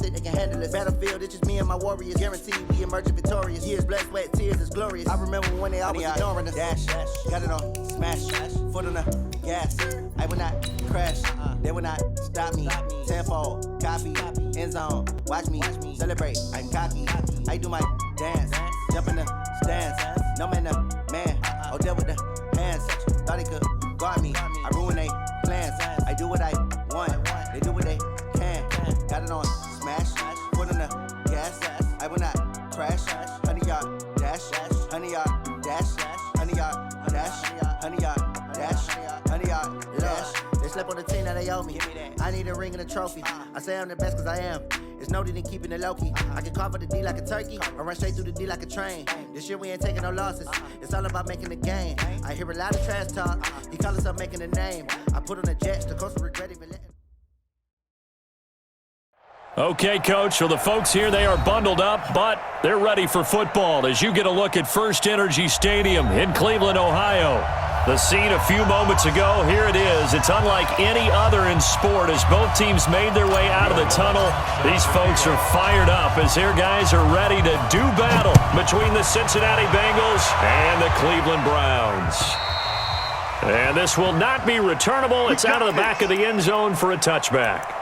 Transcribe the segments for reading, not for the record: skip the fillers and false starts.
it, they can handle it. Battlefield, it's just me and my warriors. Guaranteed we emerging victorious. Years, blood, sweat, tears, it's glorious. I remember when they always ignoring us. Dash, got it on, smash, foot on the gas. I will not crash, they will not stop me. Tenfold, copy, end zone, watch me celebrate. I'm cocky, I do my dance, jump in the stands. No man, man, deal with the hands. Thought he could guard me, I ruin they plans. I do what I want, they do what they can. Got it on, smash, foot on the gas. I will not crash, 100-yard dash, 100-yard dash, 100-yard dash, 100-yard dash, 100-yard dash. They slept on the team that they owe me. I need a ring and a trophy. I say I'm the best cause I am. It's noted in keeping it low-key. I can carve up the D like a turkey or run straight through the D like a train. This year we ain't taking no losses. It's all about making the game. I hear a lot of trash talk. He call himself making a name. I put on the Jets. The coach will regret even letting. Okay, Coach, so the folks here, they are bundled up, but they're ready for football as you get a look at First Energy Stadium in Cleveland, Ohio. The scene a few moments ago, here it is. It's unlike any other in sport as both teams made their way out of the tunnel. These folks are fired up as their guys are ready to do battle between the Cincinnati Bengals and the Cleveland Browns. And this will not be returnable. It's out of the back of the end zone for a touchback.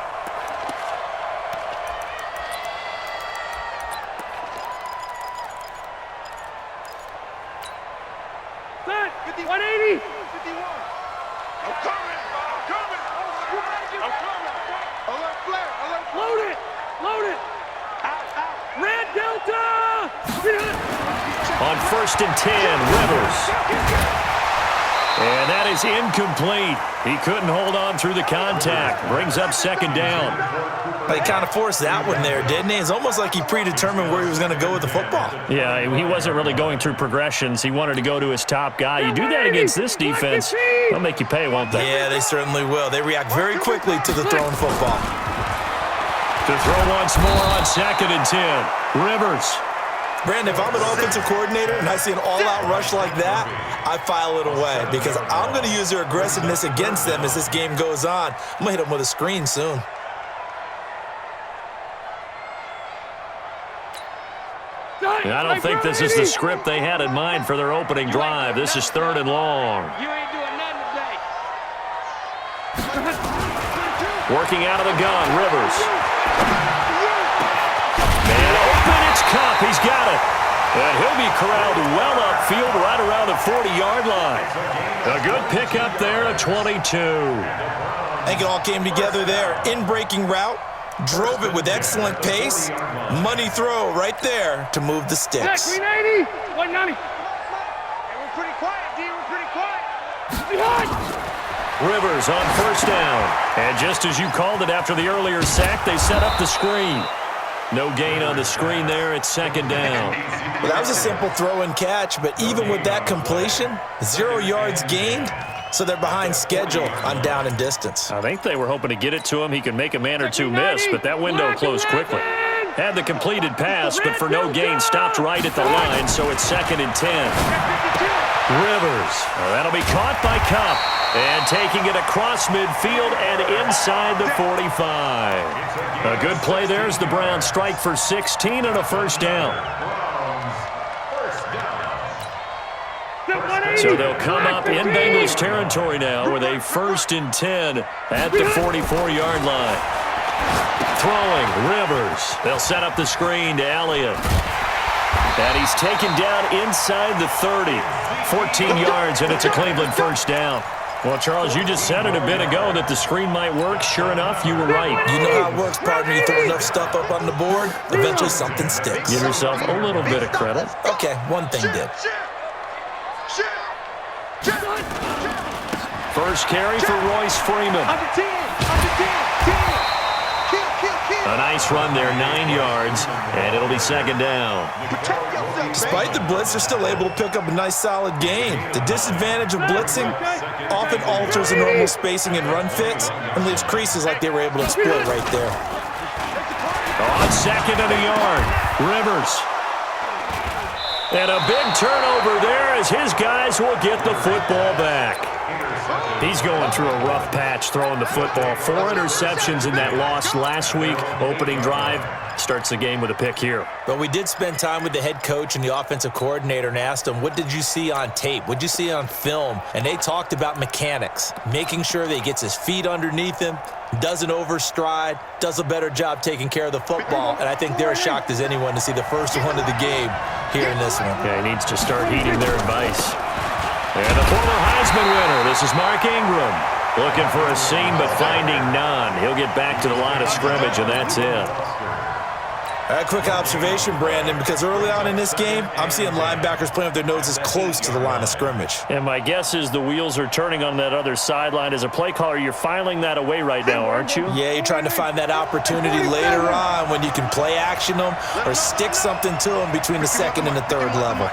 On 1st and 10, Rivers. And that is incomplete. He couldn't hold on through the contact. Brings up 2nd down. He kind of forced that one there, didn't he? It's almost like he predetermined where he was going to go with the football. Yeah, he wasn't really going through progressions. He wanted to go to his top guy. You do that against this defense, they'll make you pay, won't they? Yeah, they certainly will. They react very quickly to the thrown football. To throw once more on 2nd and 10. Rivers. Brandon, if I'm an offensive coordinator and I see an all-out rush like that, I file it away because I'm going to use their aggressiveness against them as this game goes on. I'm going to hit them with a screen soon. I don't think this is the script they had in mind for their opening drive. This is 3rd and long. You ain't doing nothing today. Working out of the gun, Rivers. Man open, it's Cup. He's got it. And he'll be corralled well upfield right around the 40-yard line. A good pickup there at 22. I think it all came together there. In-breaking route. Drove it with excellent pace. Money throw right there to move the sticks. 380, 190. Hey, we're pretty quiet, D. We're pretty quiet. Rivers on 1st down. And just as you called it after the earlier sack, they set up the screen. No gain on the screen there at 2nd down. Well, that was a simple throw and catch, but even with that completion, 0 yards gained. So they're behind schedule on down and distance. I think they were hoping to get it to him. He could make a man or two miss, but that window closed quickly. Had the completed pass, but for no gain, stopped right at the line, so it's 2nd and 10. Rivers. That'll be caught by Cup. And taking it across midfield and inside the 45. A good play there as the Browns strike for 16 and a 1st down. So they'll come up in Bengals territory now with a 1st and 10 at the 44-yard line. Throwing, Rivers. They'll set up the screen to Elliott. And he's taken down inside the 30. 14 yards, and it's a Cleveland 1st down. Well, Charles, you just said it a bit ago that the screen might work. Sure enough, you were right. You know how it works, partner. You throw enough stuff up on the board, eventually something sticks. Give yourself a little bit of credit. Okay, one thing did. First carry for Royce Freeman. A nice run there, 9 yards, and it'll be 2nd down. Despite the blitz, they're still able to pick up a nice, solid gain. The disadvantage of blitzing often alters the normal spacing and run fits and leaves creases like they were able to exploit right there. On 2nd and a yard, Rivers. And a big turnover there as his guys will get the football back. He's going through a rough patch throwing the football. 4 interceptions in that loss last week. Opening drive starts the game with a pick here. But we did spend time with the head coach and the offensive coordinator and asked them, what did you see on tape? What did you see on film? And they talked about mechanics, making sure that he gets his feet underneath him, doesn't overstride, does a better job taking care of the football. And I think they're as shocked as anyone to see the first one of the game here in this one. Yeah, he needs to start heeding their advice. And the former Heisman winner, this is Mark Ingram. Looking for a seam, but finding none. He'll get back to the line of scrimmage, and that's it. A quick observation, Brandon, because early on in this game, I'm seeing linebackers playing with their noses close to the line of scrimmage. And my guess is the wheels are turning on that other sideline. As a play caller, you're filing that away right now, aren't you? Yeah, you're trying to find that opportunity later on when you can play action them or stick something to them between the second and the third level.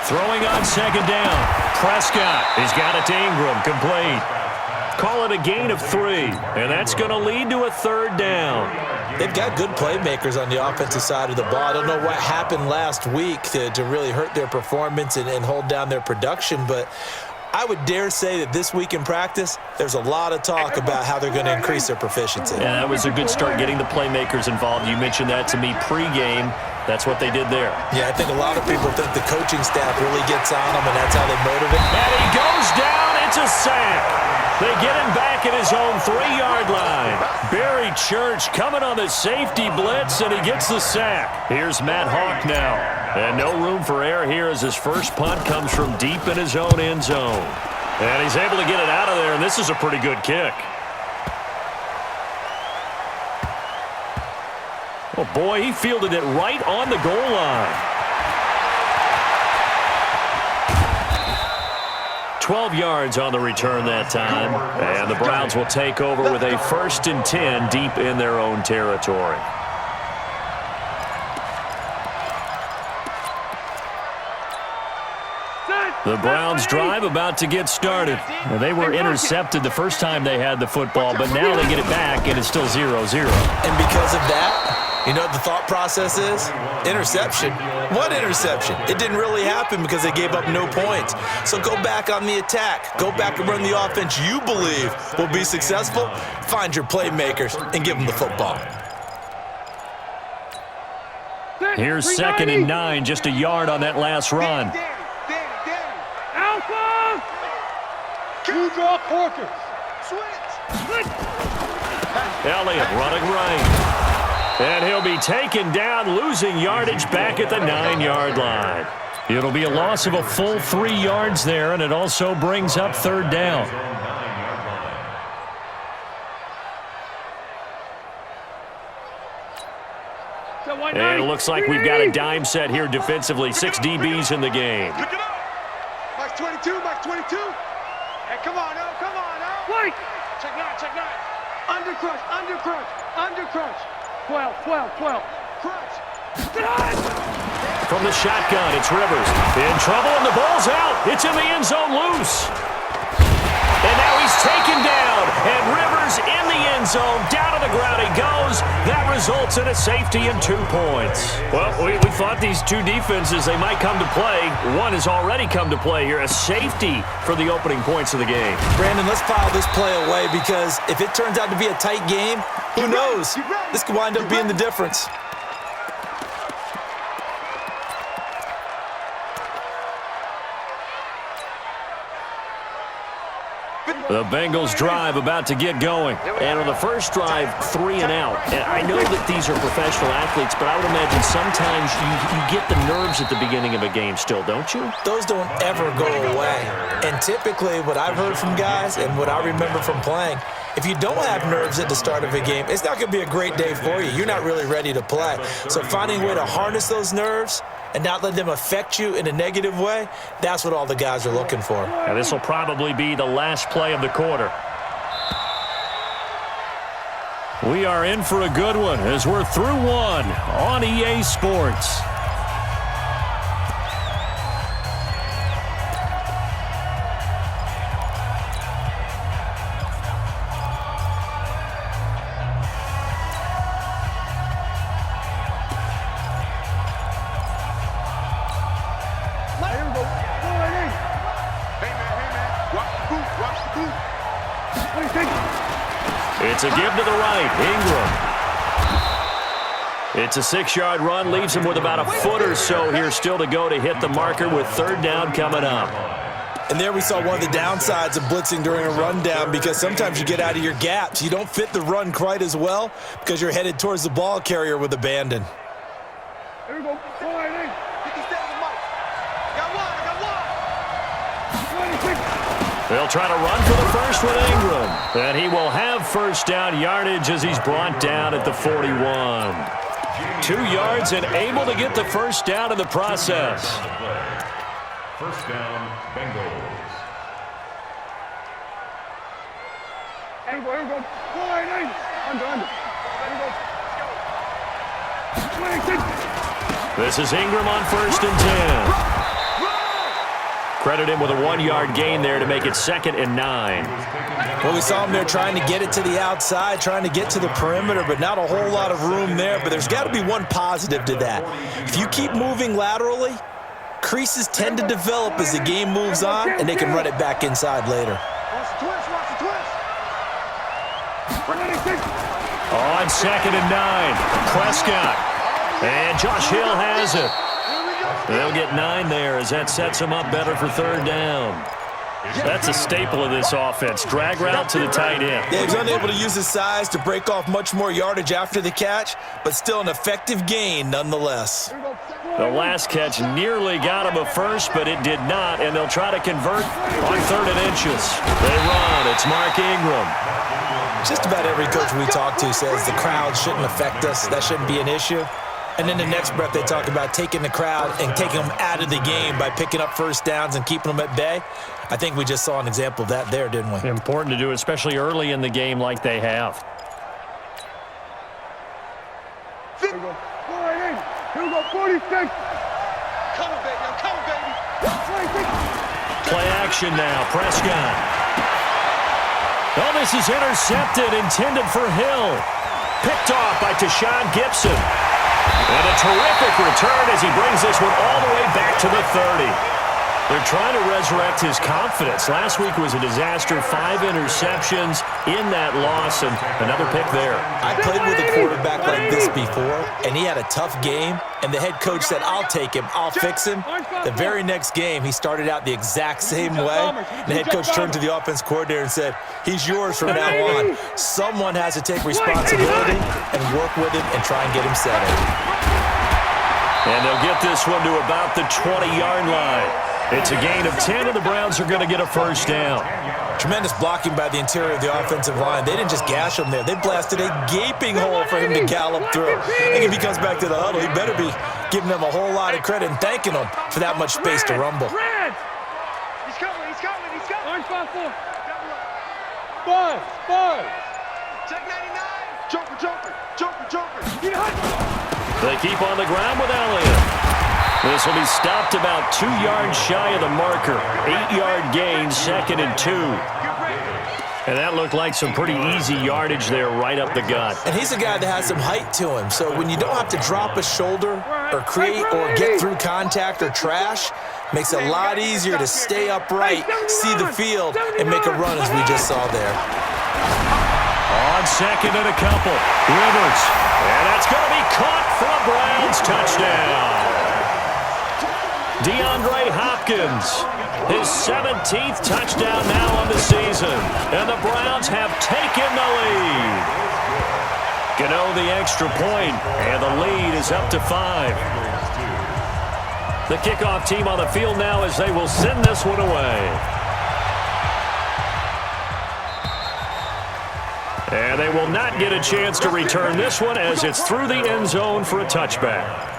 Throwing on second down. Prescott, he's got it to Ingram, complete. Call it a gain of 3, and that's going to lead to a third down. They've got good playmakers on the offensive side of the ball. I don't know what happened last week to really hurt their performance and hold down their production, but I would dare say that this week in practice, there's a lot of talk about how they're going to increase their proficiency. Yeah, that was a good start getting the playmakers involved. You mentioned that to me pregame. That's what they did there. Yeah, I think a lot of people think the coaching staff really gets on them, and that's how they motivate. And he goes down. It's a sack. They get him back at his own 3-yard line. Barry Church coming on the safety blitz, and he gets the sack. Here's Matt Hawk now. And no room for error here as his first punt comes from deep in his own end zone. And he's able to get it out of there, and this is a pretty good kick. Oh, boy, he fielded it right on the goal line. 12 yards on the return that time. And the Browns will take over with a 1st and 10 deep in their own territory. The Browns drive about to get started. Well, they were intercepted the first time they had the football, but now they get it back, and it's still 0-0. And because of that, you know what the thought process is? Interception. What interception? It didn't really happen because they gave up no points. So go back on the attack. Go back and run the offense you believe will be successful. Find your playmakers and give them the football. Here's 2nd and 9, just a yard on that last run. Alpha! Two drop Porker. Switch! Elliott running right. And he'll be taken down, losing yardage back at the 9-yard line. It'll be a loss of a full 3 yards there, and it also brings up 3rd down. And it looks like we've got a dime set here defensively. 6 DBs in the game. Pick it up. Max 22, Max 22. Hey, come on, oh, come on, oh. Wait. Check 9, check 9. Under crunch, under crunch, under crunch. 12, 12, 12. Crunch. From the shotgun, it's Rivers. In trouble, and the ball's out. It's in the end zone loose. And now he's taken down. And Rivers in the end zone. Down to the ground he goes. That results in a safety and 2 points. Well, we thought these two defenses, they might come to play. One has already come to play here. A safety for the opening points of the game. Brandon, let's file this play away because if it turns out to be a tight game, who knows? This could wind up being the difference. The Bengals drive about to get going. And on the first drive, 3 and out. And I know that these are professional athletes, but I would imagine sometimes you get the nerves at the beginning of a game still, don't you? Those don't ever go away. And typically what I've heard from guys and what I remember from playing, if you don't have nerves at the start of a game, it's not going to be a great day for you. You're not really ready to play. So finding a way to harness those nerves and not let them affect you in a negative way, that's what all the guys are looking for. And this will probably be the last play of the quarter. We are in for a good one as we're through one on EA Sports. It's a give to the right. Ingram. It's a 6-yard run. Leaves him with about a foot or so here still to go to hit the marker with third down coming up. And there we saw one of the downsides of blitzing during a rundown, because sometimes you get out of your gaps. You don't fit the run quite as well because you're headed towards the ball carrier with abandon. Here we go. They'll try to run for the first with Ingram. And he will have first down yardage as he's brought down at the 41. 2 yards and able to get the first down in the process. First down, Bengals. Here we go. Under. Here we go. This is Ingram on first and 10. Credit him with a 1-yard gain there to make it 2nd and 9. Well, we saw him there trying to get it to the outside, trying to get to the perimeter, but not a whole lot of room there. But there's got to be one positive to that. If you keep moving laterally, creases tend to develop as the game moves on, and they can run it back inside later. Watch the twist. On 2nd and 9, Prescott. And Josh Hill has it. They'll get 9 there as that sets them up better for third down. That's a staple of this offense. Drag route to the tight end. Yeah, he's unable to use his size to break off much more yardage after the catch, but still an effective gain nonetheless. The last catch nearly got him a first, but it did not, and they'll try to convert on 3rd and inches. They run. It's Mark Ingram. Just about every coach we talk to says the crowd shouldn't affect us. That shouldn't be an issue. And then the next breath they talk about taking the crowd and taking them out of the game by picking up first downs and keeping them at bay. I think we just saw an example of that there, didn't we? Important to do, especially early in the game like they have. Here we go. Here we go. 46. Come on, baby. Play action now. Prescott. Oh, this is intercepted, intended for Hill. Picked off by Tashawn Gibson. And a terrific return as he brings this one all the way back to the 30. They're trying to resurrect his confidence. Last week was a disaster. 5 interceptions in that loss, and another pick there. I played with a quarterback like this before, and he had a tough game, and the head coach said, I'll take him, I'll fix him. The very next game, he started out the exact same way. The head coach turned to the offense coordinator and said, he's yours from now on. Someone has to take responsibility and work with him and try and get him settled. And they'll get this one to about the 20-yard line. It's a gain of 10, and the Browns are going to get a first down. Tremendous blocking by the interior of the offensive line. They didn't just gash him there. They blasted a gaping hole for him to gallop through. I think if he comes back to the huddle, he better be giving them a whole lot of credit and thanking them for that much space to rumble. He's coming. Orange 5-4. Buzz. Check 99. Joker. They keep on the ground with Elliott. This will be stopped about 2 yards shy of the marker. 8-yard gain, 2nd and 2. And that looked like some pretty easy yardage there right up the gut. And he's a guy that has some height to him. So when you don't have to drop a shoulder or create or get through contact or trash, makes it a lot easier to stay upright, see the field, and make a run as we just saw there. On 2nd and a couple, Rivers. And that's going to be caught for a Browns touchdown. DeAndre Hopkins, his 17th touchdown now on the season. And the Browns have taken the lead. Gano the extra point, and the lead is up to 5. The kickoff team on the field now as they will send this one away. And they will not get a chance to return this one as it's through the end zone for a touchback.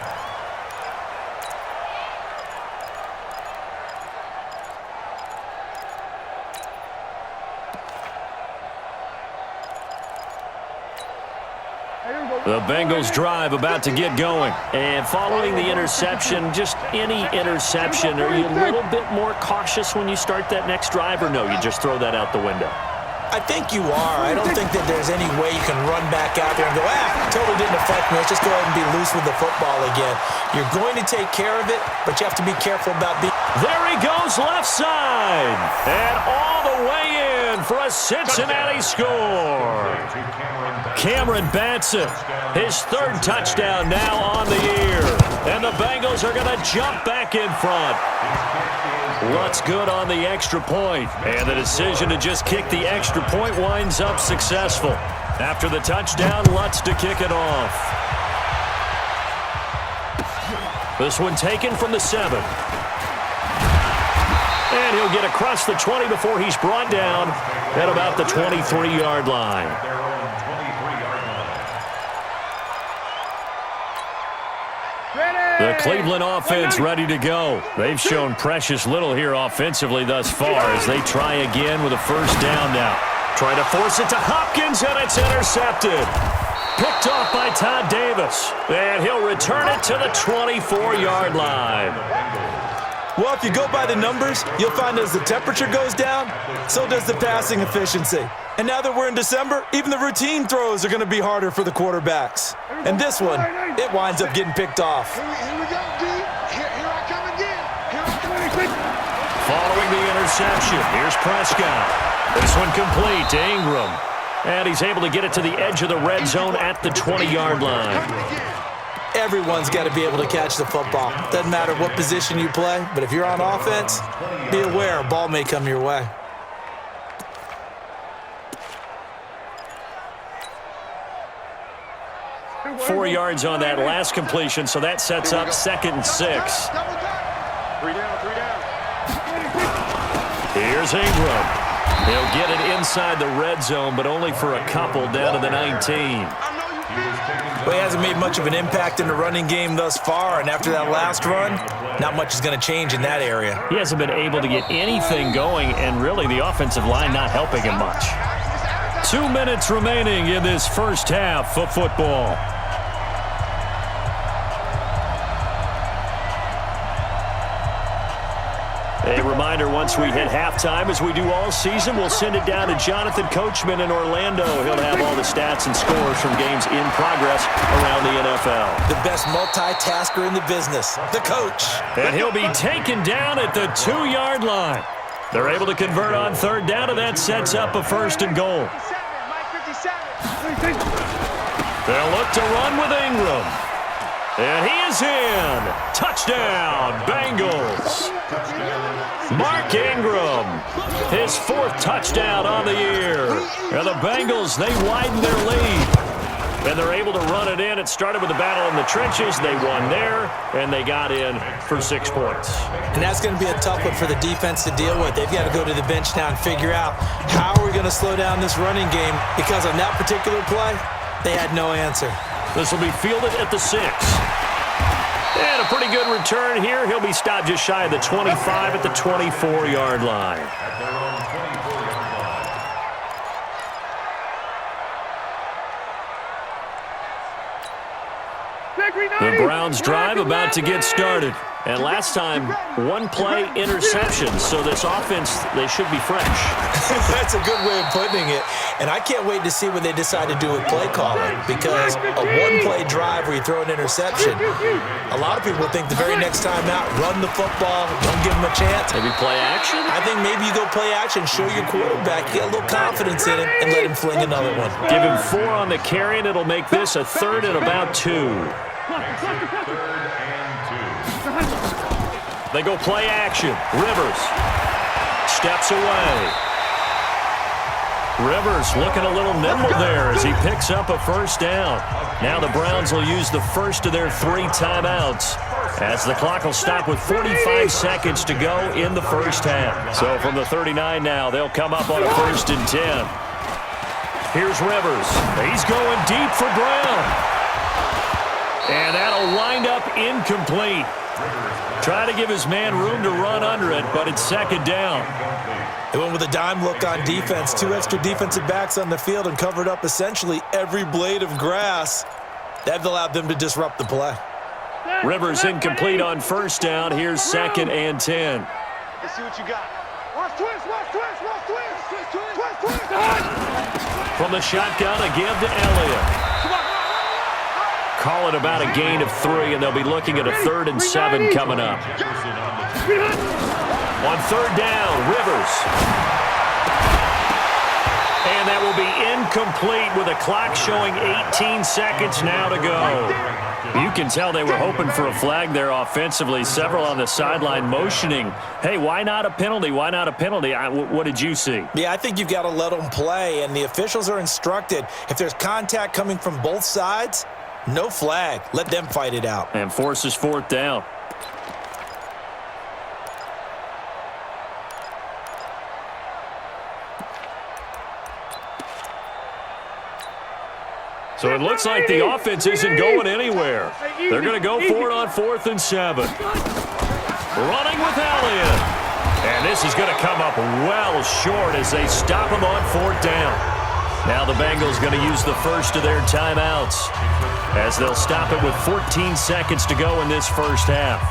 The Bengals drive about to get going. And following the interception, just any interception, are you a little bit more cautious when you start that next drive, or no, you just throw that out the window? I think you are. I don't think that there's any way you can run back out there and go, totally didn't affect me. Let's just go ahead and be loose with the football again. You're going to take care of it, but you have to be careful about being... There he goes left side. And all the way in for a Cincinnati score. Cameron Batson, his third touchdown now on the year. And the Bengals are going to jump back in front. Lutt's good on the extra point. And the decision to just kick the extra point winds up successful. After the touchdown, Lutt's to kick it off. This one taken from the 7. And he'll get across the 20 before he's brought down at about the 23-yard line. The Cleveland offense ready to go. They've shown precious little here offensively thus far as they try again with a first down now. Trying to force it to Hopkins, and it's intercepted. Picked off by Todd Davis. And he'll return it to the 24-yard line. Well, if you go by the numbers, you'll find as the temperature goes down, so does the passing efficiency. And now that we're in December, even the routine throws are going to be harder for the quarterbacks. And this one, it winds up getting picked off. Here we go, D. Here I come again. Here I come. Following the interception, here's Prescott. This one complete to Ingram. And he's able to get it to the edge of the red zone at the 20-yard line. Everyone's got to be able to catch the football. Doesn't matter what position you play, but if you're on offense, be aware a ball may come your way. Four yards on that last completion, so that sets up 2nd and 6. 3 down. Here's Ingram. He'll get it inside the red zone, but only for a couple down to the 19. Well, he hasn't made much of an impact in the running game thus far, and after that last run, not much is going to change in that area. He hasn't been able to get anything going, and really the offensive line not helping him much. 2 minutes remaining in this first half of football. A reminder, once we hit halftime, as we do all season, we'll send it down to Jonathan Coachman in Orlando. He'll have all the stats and scores from games in progress around the NFL. The best multitasker in the business, the coach. And he'll be taken down at the 2-yard line. They're able to convert on 3rd down, and that sets up a 1st and goal. They'll look to run with Ingram. And he is in. Touchdown, Bengals. Mark Ingram, his 4th touchdown on the year. And the Bengals, they widen their lead. And they're able to run it in. It started with a battle in the trenches. They won there, and they got in for 6 points. And that's going to be a tough one for the defense to deal with. They've got to go to the bench now and figure out how are we going to slow down this running game, because on that particular play, they had no answer. This will be fielded at the 6. And a pretty good return here. He'll be stopped just shy of the 25 at the 24-yard line. The Browns drive about to get started. And last time, 1-play interception. So this offense, they should be fresh. That's a good way of putting it. And I can't wait to see what they decide to do with play calling, because a 1-play drive where you throw an interception, a lot of people think the very next time out, run the football, don't give them a chance. Maybe play action? I think maybe you go play action, show your quarterback, get a little confidence in him, and let him fling another one. Give him 4 on the carry, and it'll make this a 3rd and about 2. They go play action. Rivers steps away. Rivers looking a little nimble there as he picks up a 1st down. Now the Browns will use the first of their 3 timeouts, as the clock will stop with 45 seconds to go in the first half. So from the 39 now, they'll come up on a 1st and 10. Here's Rivers. He's going deep for Brown. And that'll wind up incomplete. Try to give his man room to run under it, but it's 2nd down. They went with a dime look on defense. 2 extra defensive backs on the field and covered up essentially every blade of grass. That allowed them to disrupt the play. Rivers incomplete on 1st down. Here's 2nd and 10. Let's see what you got. Watch twist, watch twist, watch twist. Twist, twist. From the shotgun, a give to Elliott. Call it about a gain of 3, and they'll be looking at a 3rd and 7 coming up. On 3rd down, Rivers. And that will be incomplete with a clock showing 18 seconds now to go. You can tell they were hoping for a flag there offensively. Several on the sideline motioning, hey, why not a penalty? Why not a penalty? What did you see? Yeah, I think you've got to let them play, and the officials are instructed. If there's contact coming from both sides, no flag. Let them fight it out. And forces 4th down. So it looks like the offense isn't going anywhere. They're going to go for it on 4th and 7. Running with Elliott. And this is going to come up well short as they stop him on 4th down. Now the Bengals going to use the first of their timeouts as they'll stop it with 14 seconds to go in this first half.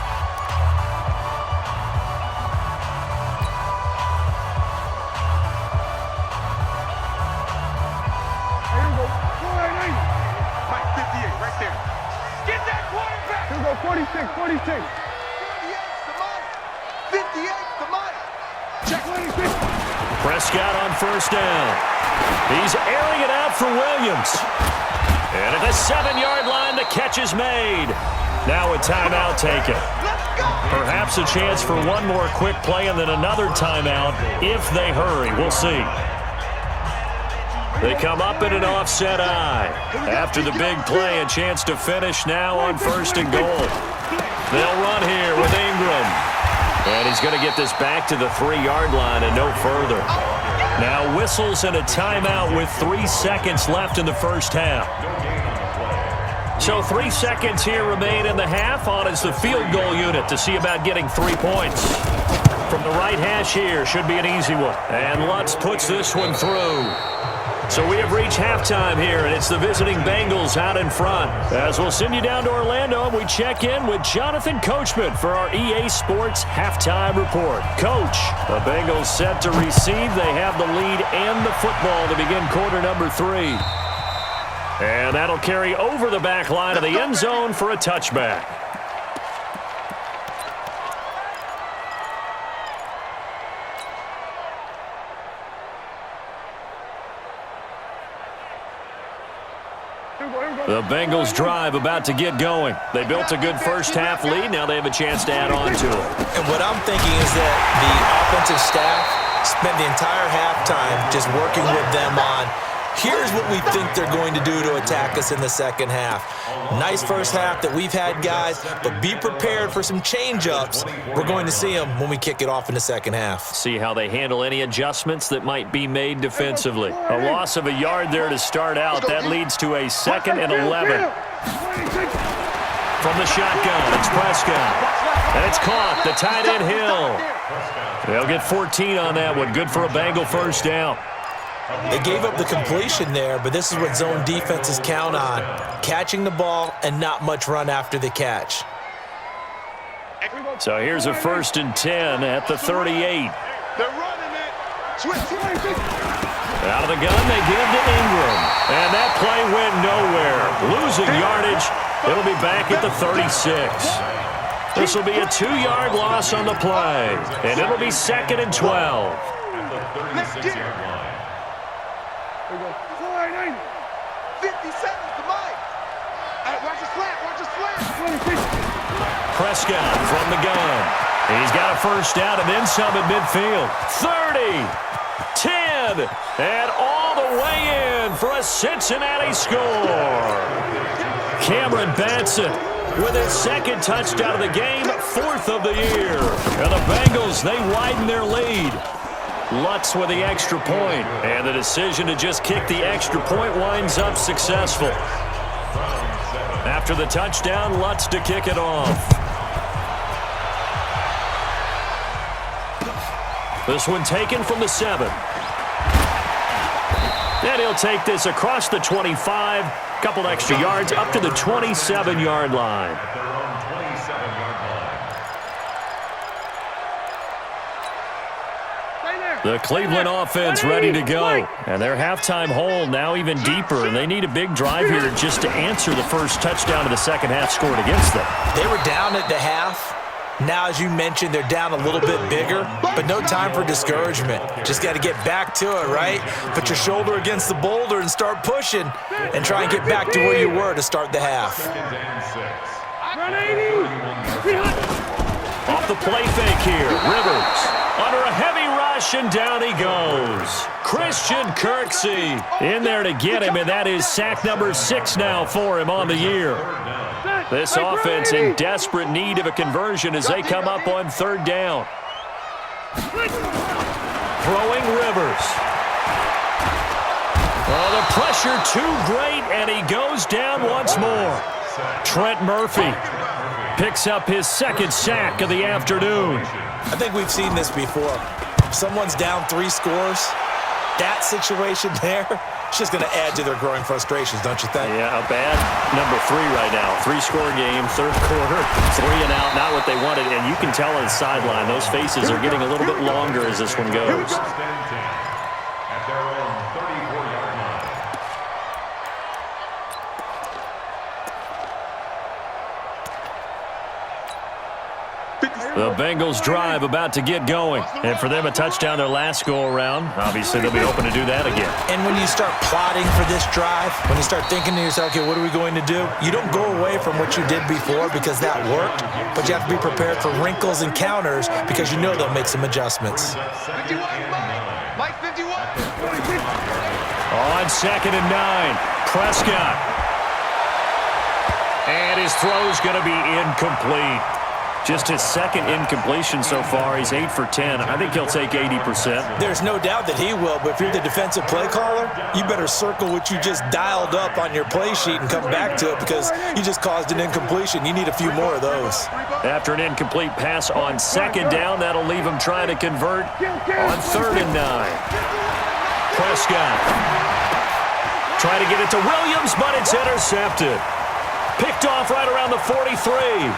Mike, 58, right there. Get that quarterback. Here we go, 46, 46. 58's the Mike. 58's the Mike. Check 26. Prescott on 1st down. He's airing it out for Williams. And at the 7-yard line, the catch is made. Now a timeout taken. Perhaps a chance for one more quick play and then another timeout if they hurry. We'll see. They come up in an offset eye. After the big play, a chance to finish now on 1st and goal. They'll run here with Ingram. And he's going to get this back to the 3-yard line and no further. Now whistles and a timeout with 3 seconds left in the first half. So 3 seconds here remain in the half. On is the field goal unit to see about getting 3 points. From the right hash here, should be an easy one. And Lutz puts this one through. So we have reached halftime here, and it's the visiting Bengals out in front. As we'll send you down to Orlando, we check in with Jonathan Coachman for our EA Sports Halftime Report. Coach, the Bengals set to receive. They have the lead and the football to begin quarter number 3. And that'll carry over the back line of the end zone for a touchback. The Bengals drive about to get going. They built a good first half lead. Now they have a chance to add on to it. And what I'm thinking is that the offensive staff spent the entire halftime just working with them on, here's what we think they're going to do to attack us in the second half. Nice first half that we've had, guys, but be prepared for some change-ups. We're going to see them when we kick it off in the second half. See how they handle any adjustments that might be made defensively. A loss of a yard there to start out. That leads to a 2nd and 11. From the shotgun, it's Prescott. And it's caught. The tight end Hill. They'll get 14 on that one. Good for a Bengal first down. They gave up the completion there, but this is what zone defenses count on. Catching the ball and not much run after the catch. So here's a 1st and 10 at the 38. They're running it. Switch. Out of the gun, they give to Ingram. And that play went nowhere. Losing yardage. It'll be back at the 36. This will be a 2-yard loss on the play. And it'll be 2nd and 12. Let's get it. 50 seconds to Mike. Watch the slant, watch the slant. Prescott from the gun. He's got a first down and then some at midfield. 30, 10, and all the way in for a Cincinnati score. Cameron Batson with his 2nd touchdown of the game, 4th of the year. And the Bengals, they widen their lead. Lutz with the extra point, and the decision to just kick the extra point winds up successful. After the touchdown, Lutz to kick it off. This one taken from the 7. And he'll take this across the 25, couple extra yards up to the 27-yard line. The Cleveland offense ready to go. And their halftime hole now even deeper, and they need a big drive here just to answer the first touchdown of the second half scored against them. They were down at the half. Now, as you mentioned, they're down a little bit bigger, but no time for discouragement. Just got to get back to it, right? Put your shoulder against the boulder and start pushing and try and get back to where you were to start the half. Off the play fake here, Rivers under a heavy rush, and down he goes. Christian Kirksey in there to get him, and that is sack number 6 now for him on the year. This offense in desperate need of a conversion as they come up on third down. Throwing Rivers. Oh, the pressure too great, and he goes down once more. Trent Murphy picks up his second sack of the afternoon. I think we've seen this before. If someone's down 3 scores, that situation there, it's just going to add to their growing frustrations, don't you think? Yeah, a bad number 3 right now. 3-score game, third quarter, 3 and out, not what they wanted. And you can tell on the sideline, those faces are getting a little bit longer as this one goes. At their own 34-yard line. The Bengals drive about to get going. And for them, a touchdown their last go-around. Obviously, they'll be hoping to do that again. And when you start plotting for this drive, when you start thinking to yourself, okay, what are we going to do? You don't go away from what you did before because that worked, but you have to be prepared for wrinkles and counters because you know they'll make some adjustments. 51, Mike 51. On 2nd and 9, Prescott. And his throw's going to be incomplete. Just his second incompletion so far. He's 8 for 10. I think he'll take 80%. There's no doubt that he will, but if you're the defensive play caller, you better circle what you just dialed up on your play sheet and come back to it because you just caused an incompletion. You need a few more of those. After an incomplete pass on 2nd down, that'll leave him trying to convert on 3rd and 9. Prescott trying to get it to Williams, but it's intercepted. Picked off right around the 43.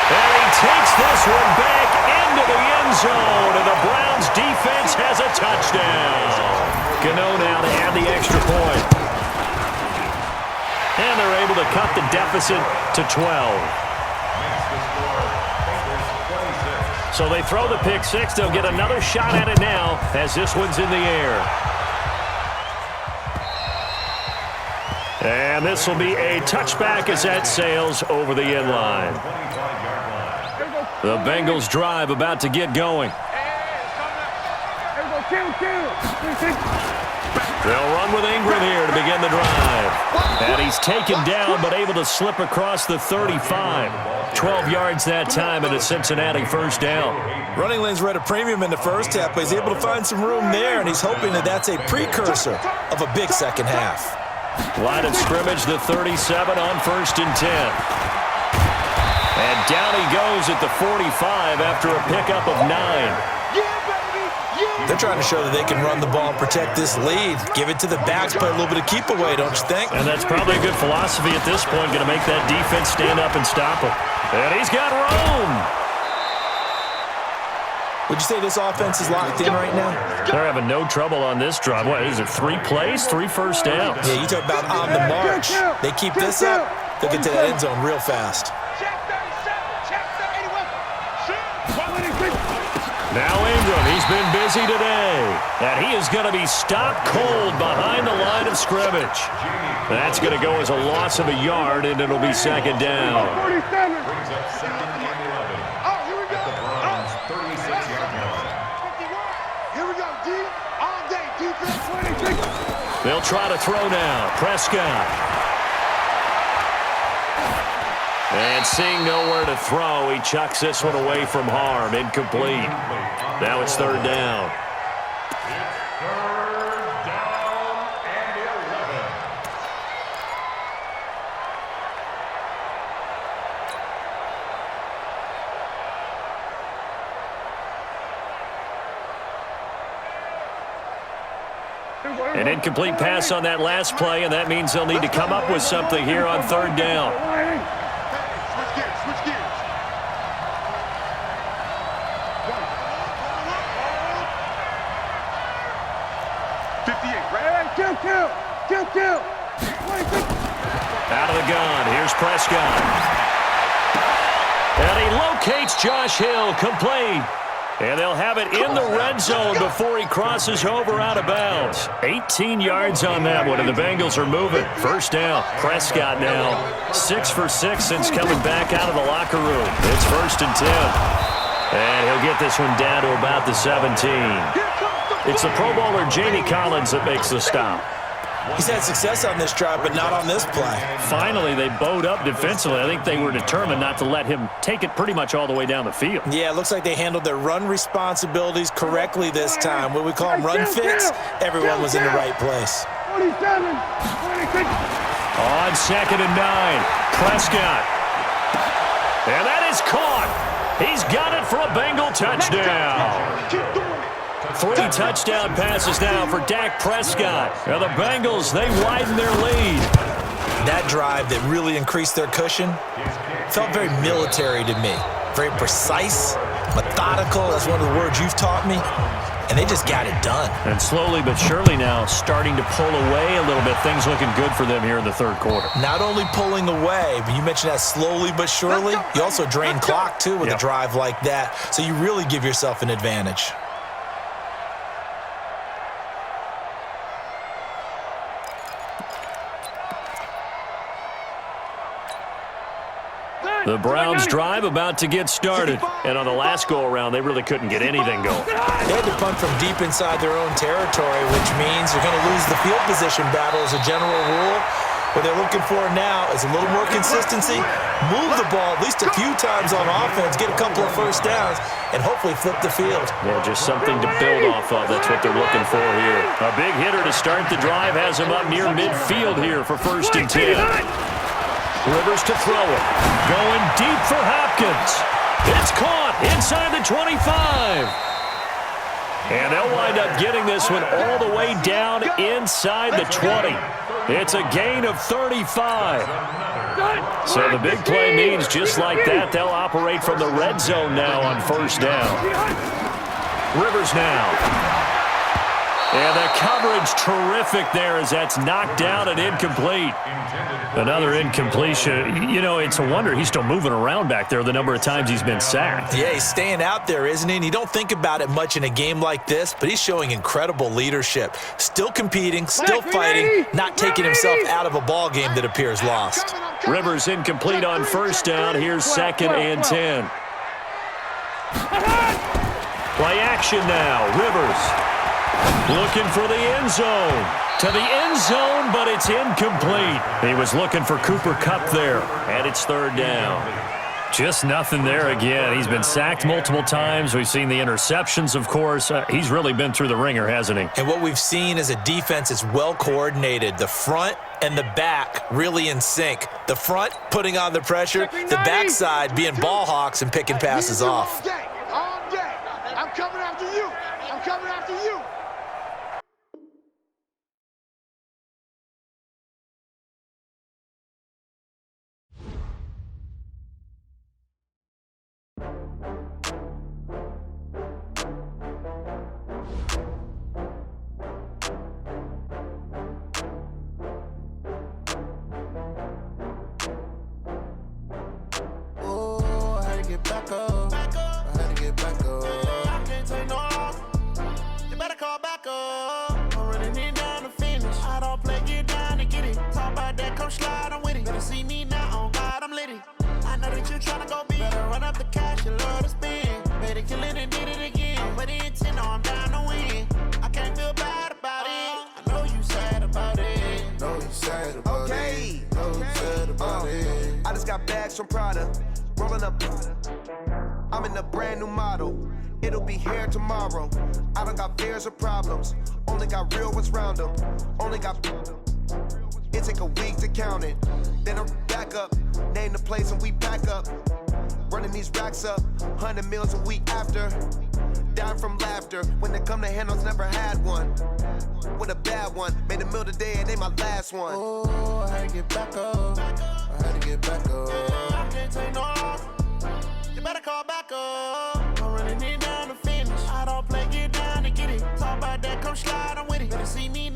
And he takes this one back into the end zone, and the Browns defense has a touchdown. Gano now to add the extra point. And they're able to cut the deficit to 12. So they throw the pick 6. They'll get another shot at it now as this one's in the air. And this will be a touchback as that sails over the end line. The Bengals drive about to get going. They'll run with Ingram here to begin the drive. And he's taken down but able to slip across the 35. 12 yards that time and a Cincinnati first down. Running lanes were at a premium in the first half, but he's able to find some room there, and he's hoping that that's a precursor of a big second half. Line of scrimmage, the 37 on 1st and 10. And down he goes at the 45 after a pickup of 9. They're trying to show that they can run the ball and protect this lead. Give it to the backs, play a little bit of keep away, don't you think? And that's probably a good philosophy at this point, going to make that defense stand up and stop him. And he's got room. Would you say this offense is locked in right now? They're having no trouble on this drive. What is it, 3 plays, 3 first downs? Yeah, you talk about on the march. They keep this up, they'll get to that end zone real fast. Now Ingram, he's been busy today. And he is going to be stopped cold behind the line of scrimmage. That's going to go as a loss of a yard, and it'll be 2nd down. Brings up 2nd and 11. At the Browns' 36-yard line. Here we go, D. All day, defense. They'll try to throw now. Prescott. And seeing nowhere to throw, he chucks this one away from harm. Incomplete. Now it's 3rd down. It's 3rd down and 11. An incomplete pass on that last play, and that means they'll need to come up with something here on 3rd down. Switch gears. Right? Kill. Out of the gun, here's Prescott. And he locates Josh Hill, complete. And they'll have it in the red zone before he crosses over out of bounds. 18 yards on that one, and the Bengals are moving. First down. Prescott now 6 for 6 since coming back out of the locker room. It's 1st and 10. And he'll get this one down to about the 17. It's the Pro Bowler Jamie Collins that makes the stop. He's had success on this drive, but not on this play. Finally, they bowed up defensively. I think they were determined not to let him take it pretty much all the way down the field. Yeah, it looks like they handled their run responsibilities correctly this time. What we call them run fits, everyone was in the right place. 27, 26. On 2nd and 9, Prescott. And that is caught. He's got it for a Bengal touchdown. 3 touchdown passes now for Dak Prescott. Now the Bengals, they widen their lead. That drive that really increased their cushion felt very military to me. Very precise, methodical. That's one of the words you've taught me. And they just got it done. And slowly but surely now starting to pull away a little bit. Things looking good for them here in the 3rd quarter. Not only pulling away, but you mentioned that slowly but surely. You also drain clock, too, with a drive like that. So you really give yourself an advantage. The Browns drive about to get started. And on the last go-around, they really couldn't get anything going. They had to punt from deep inside their own territory, which means they're going to lose the field position battle as a general rule. What they're looking for now is a little more consistency, move the ball at least a few times on offense, get a couple of first downs, and hopefully flip the field. Yeah, just something to build off of. That's what they're looking for here. A big hitter to start the drive has him up near midfield here for 1st and 10. Rivers to throw it. Going deep for Hopkins. It's caught inside the 25. And they'll wind up getting this one all the way down inside the 20. It's a gain of 35. So the big play means just like that, they'll operate from the red zone now on 1st down. Rivers now. And the coverage terrific there as that's knocked down and incomplete. Another incompletion. You know, it's a wonder he's still moving around back there the number of times he's been sacked. Yeah, he's staying out there, isn't he? And you don't think about it much in a game like this, but he's showing incredible leadership. Still competing, still fighting, not taking himself out of a ball game that appears lost. Rivers incomplete on 1st down. Here's 2nd and 10. Play action now. Rivers looking for the end zone. To the end zone, but it's incomplete. He was looking for Cooper Kupp there, and it's 3rd down. Just nothing there again. He's been sacked multiple times. We've seen the interceptions, of course. He's really been through the ringer, hasn't he? And what we've seen is a defense that's well coordinated. The front and the back really in sync. The front putting on the pressure, the backside being ball hawks and picking passes off. All day. I'm coming after you. I'm coming after you. Back up. I had to get back up. I can't take no loss. You better call back up. I'm running it down to finish. I don't play, get down to get it. Talk about that, come slide, I'm with it. Better see me now, on God, I'm litty. I know that you tryna go big. Better run up the cash, you love to spend. Better kill it and did it again. I'm with the intent, no, I'm down to win. I can't feel bad about it. I know you sad about it. Know you sad about it. Know you sad about it. I just got bags from Prada. Rolling up, I'm in a brand new model. It'll be here tomorrow. I don't got fears or problems. Only got real ones round them. Only got. It take a week to count it. Then I'm back up. Name the place and we pack up. Running these racks up. 100 meals a week after. Down from laughter. When they come to handles, never had one. With a bad one. Made a meal today and they my last one. Oh, I had to get back up. I had to get back up. I can't take no loss. You better call back up. I'm running it down to finish. I don't play, get down to get it. Talk about that, come slide, I'm with it. Better see me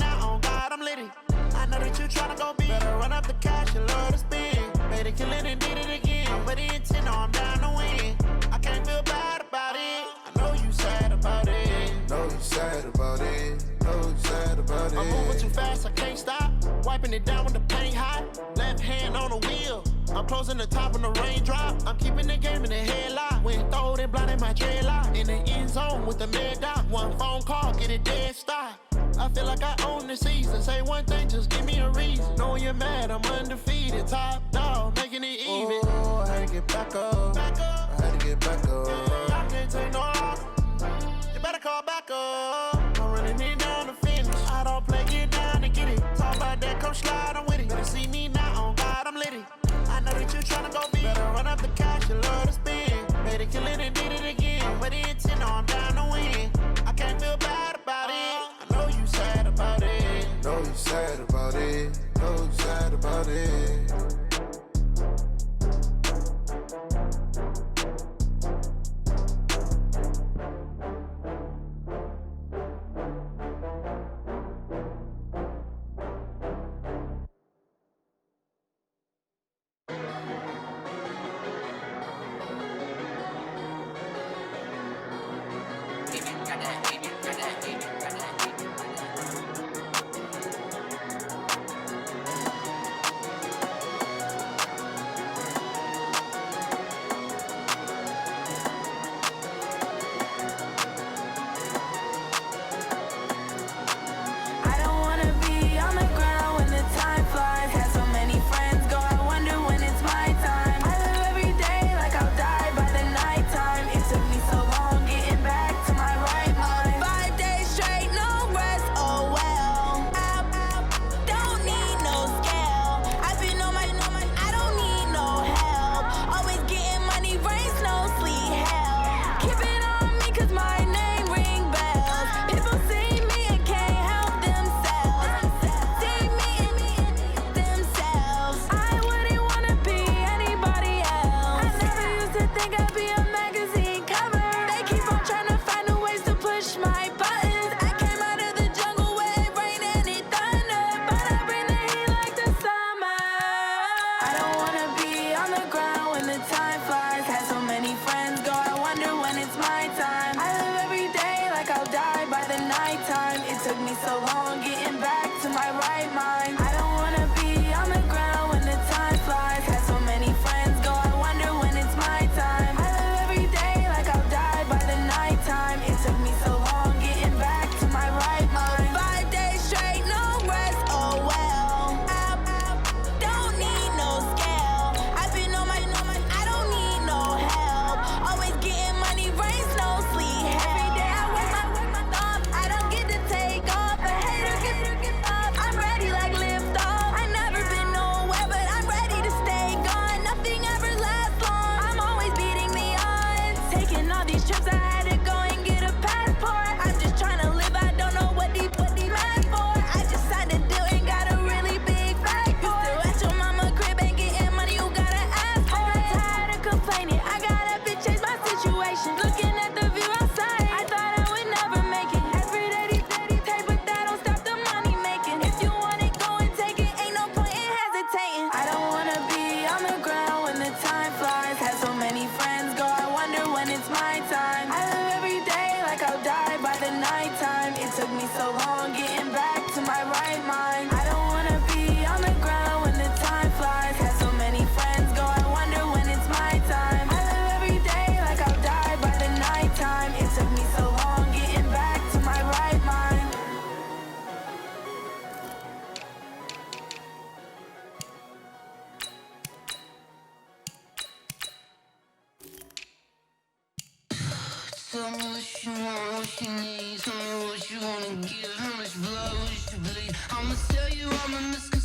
you tryna go be. Better run up the cash, you love to spend. Made a killing and did it again. But the intent, no, I'm down to win. I can't feel bad about it. I know you sad about it. Know you sad about it. Know you sad about it. I'm moving too fast, I can't stop. Wiping it down when the paint hot. Left hand on the wheel. I'm closing the top when the raindrop. I'm keeping the game in the headlock. When throwed and blinded my dreadlock. In the end zone with the mad dot. One phone call, get it dead stop. I feel like I own the season. Say one thing, just give me a reason. Knowing you're mad, I'm undefeated. Top dog, making it even. Oh, I had to get back up. Back up. I had to get back up. I can't take no longer. You better call back up. I'm running it down to finish. I don't play, get down to get it. Talk about that, come slide, I'm with it. Better see me now, on God, I'm litty. I know that you tryna go be. Better run up the cash, you love to spend. Made a killing and did it again. But the intent, no, I'm down to win. I can't feel bad about it. I know you sad about it. Know you sad about it. Know you sad about it. Tell me what you want, what you need. Tell me what you wanna give. How much blood would you bleed? I'ma tell you I'm a misconception.